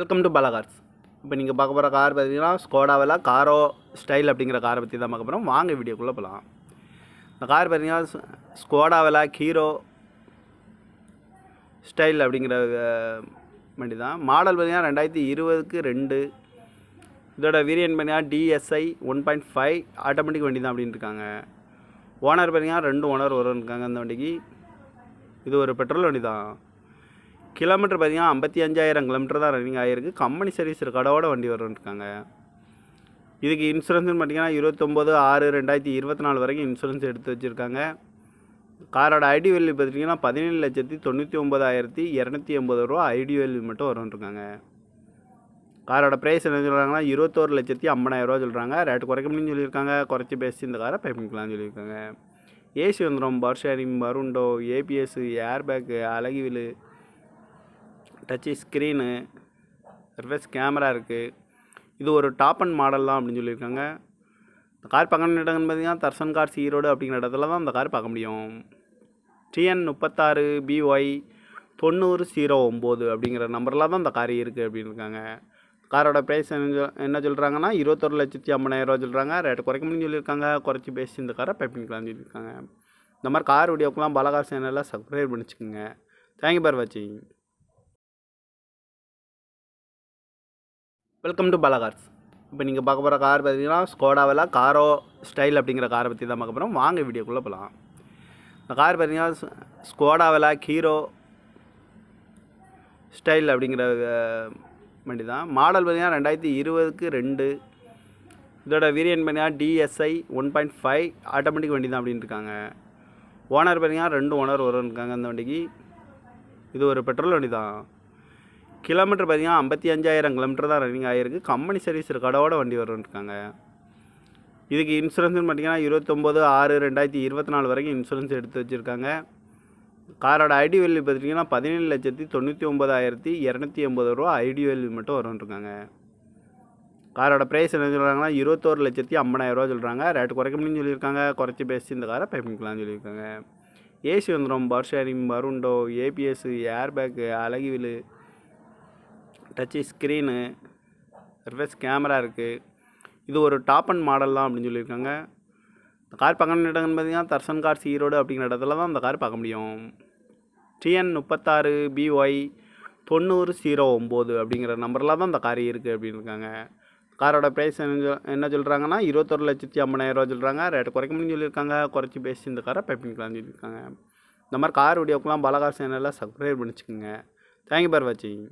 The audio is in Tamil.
Welcome to Bala cars. இப்போ நீங்கள் பார்க்க போகிற கார் பார்த்தீங்கன்னா ஸ்கோடாவில் காரோ ஸ்டைல் அப்படிங்கிற காரை பற்றி தான் பார்க்க போகிறோம். வாங்க வீடியோக்குள்ளே போகலாம். இந்த கார் பார்த்தீங்கன்னா ஸ்கோடாவில் ஹீரோ ஸ்டைல் அப்படிங்கிற வண்டி தான். மாடல் பார்த்தீங்கன்னா 2020க்கு 2. இதோட வேரியன்ட் பார்த்தீங்கன்னா DSI 1.5 ஆட்டோமேட்டிக் வண்டி தான் அப்படின்னு இருக்காங்க. ஓனர் பார்த்தீங்கன்னா 2 ஓனர் வரும்னு இருக்காங்க அந்த வண்டிக்கு. இது ஒரு பெட்ரோல் வண்டி தான். கிலோமீட்டர் பார்த்தீங்கன்னா 55,000 கிலோமீட்டர் தான் ரன்னிங் ஆகிருக்கு. கம்பெனி சர்வீஸ் ரெக்கார்டோட வண்டி வரும்னு. இதுக்கு இன்சூரன்ஸ்னு பார்த்தீங்கன்னா 29/6/2024 வரைக்கும் இன்சூரன்ஸ் எடுத்து வச்சுருக்காங்க. காரோட ஐடி வேல்யூ பார்த்திங்கன்னா 17,99,280 ரூபா ஐடி வேல்யூ மட்டும் வரும்னு. காரோட ப்ரைஸ் என்ன சொல்கிறாங்கன்னா 21,50,000 ரூபா சொல்கிறாங்க. ரேட்டு குறைக்க முடியும்னு சொல்லியிருக்காங்க. குறைச்சி பேசி இந்த காரை பே பண்ணிக்கலாம்னு சொல்லியிருக்காங்க. ஏசி வந்துடும், பவர் ஷேரிங், மருண்டோ, ABS, air bag, alloy wheel, touch screen, reverse camera இருக்குது. இது ஒரு டாப் அண்ட் மாடல் தான் அப்படின்னு சொல்லியிருக்காங்க. இந்த கார் பார்க்கணும் இடங்கன்னு பார்த்தீங்கன்னா தர்சன் கார்ஸ் ஈரோடு அப்படிங்கிற இடத்துல தான் இந்த கார் பார்க்க முடியும். TN 36 BY 9009 அப்படிங்கிற நம்பரில் தான் இந்த கார் இருக்குது அப்படின்னு இருக்காங்க. காரோட ப்ரைஸ் என்ன சொல்கிறாங்கன்னா 21,50,000 ரூபா சொல்கிறாங்க. ரேட்டு குறைக்க முடியும்னு சொல்லியிருக்காங்க. குறைச்சி பேசி இந்த காரை பே பண்ணிக்கலாம்னு சொல்லியிருக்காங்க. இந்த மாதிரி கார் வீடியோக்கெலாம் பாலா கார்ஸ் சேனலில் சப்ஸ்கிரைப் பண்ணிச்சுக்கோங்க. தேங்க்யூ ஃபார் வாட்சிங். Welcome to Bala cars. இப்போ நீங்கள் பார்க்க போகிற கார் பார்த்தீங்கன்னா ஸ்கோடாவில் காரோ ஸ்டைல் அப்படிங்கிற காரை பற்றி தான் பார்க்க போகிறோம். வாங்க வீடியோக்குள்ளே போகலாம். இந்த கார் பார்த்தீங்கன்னா ஸ்கோடாவில் ஹீரோ ஸ்டைல் அப்படிங்கிற வண்டி தான். மாடல் பார்த்தீங்கன்னா 2020க்கு 2. இதோட வேரியன்ட் பார்த்தீங்கன்னா DSI 1.5 ஆட்டோமேட்டிக் வண்டி தான் அப்படின்னு இருக்காங்க. ஓனர் பார்த்தீங்கன்னா 2 ஓனர் வரும்னு இருக்காங்க அந்த வண்டிக்கு. இது ஒரு பெட்ரோல் வண்டி தான். கிலோமீட்டர் பார்த்தீங்கன்னா 55,000 கிலோமீட்டர் தான் ரன்னிங் ஆகிருக்கு. கம்பெனி சர்வீஸ் ரெக்கார்டோட வண்டி வரும்னு. இதுக்கு இன்சூரன்ஸ்னு பார்த்தீங்கன்னா 29/6/2024 வரைக்கும் இன்சூரன்ஸ் எடுத்து வச்சுருக்காங்க. காரோட ஐடி வேல்யூ பார்த்திங்கன்னா 17,99,280 ரூபா ஐடி வேல்யூ மட்டும் வரும்னு. காரோட ப்ரைஸ் என்ன சொல்கிறாங்கன்னா 21,50,000 ரூபா சொல்கிறாங்க. ரேட்டு குறைக்க முடியும்னு சொல்லியிருக்காங்க. குறைச்சி பேசி இந்த காரை பே பண்ணிக்கலாம்னு சொல்லியிருக்காங்க. ஏசி வந்துடும், பவர் ஷேரிங், மருண்டோ, ABS, air bag, alloy wheel, touch screen, reverse camera இருக்குது. இது ஒரு டாப் அண்ட் மாடல் தான் அப்படின்னு சொல்லியிருக்காங்க. இந்த கார் பார்க்கணும் இடங்கன்னு பார்த்தீங்கன்னா தர்சன் கார்ஸ் ஈரோடு அப்படிங்கிற இடத்துல தான் இந்த கார் பார்க்க முடியும். TN 36 BY 9009 அப்படிங்கிற நம்பரில் தான் இந்த கார் இருக்குது அப்படின்னு இருக்காங்க. காரோட ப்ரைஸ் என்ன சொல்கிறாங்கன்னா 21,50,000 ரூபா சொல்கிறாங்க. ரேட்டு குறைக்க முடியும்னு சொல்லியிருக்காங்க. குறைச்சி பேசி இந்த காரை பே பண்ணிக்கலாம்னு சொல்லியிருக்காங்க. இந்த மாதிரி கார் வீடியோக்கெலாம் பாலா கார்ஸ் சேனலில் சப்ஸ்கிரைப் பண்ணிச்சுக்கோங்க. தேங்க்யூ ஃபார் வாட்சிங்.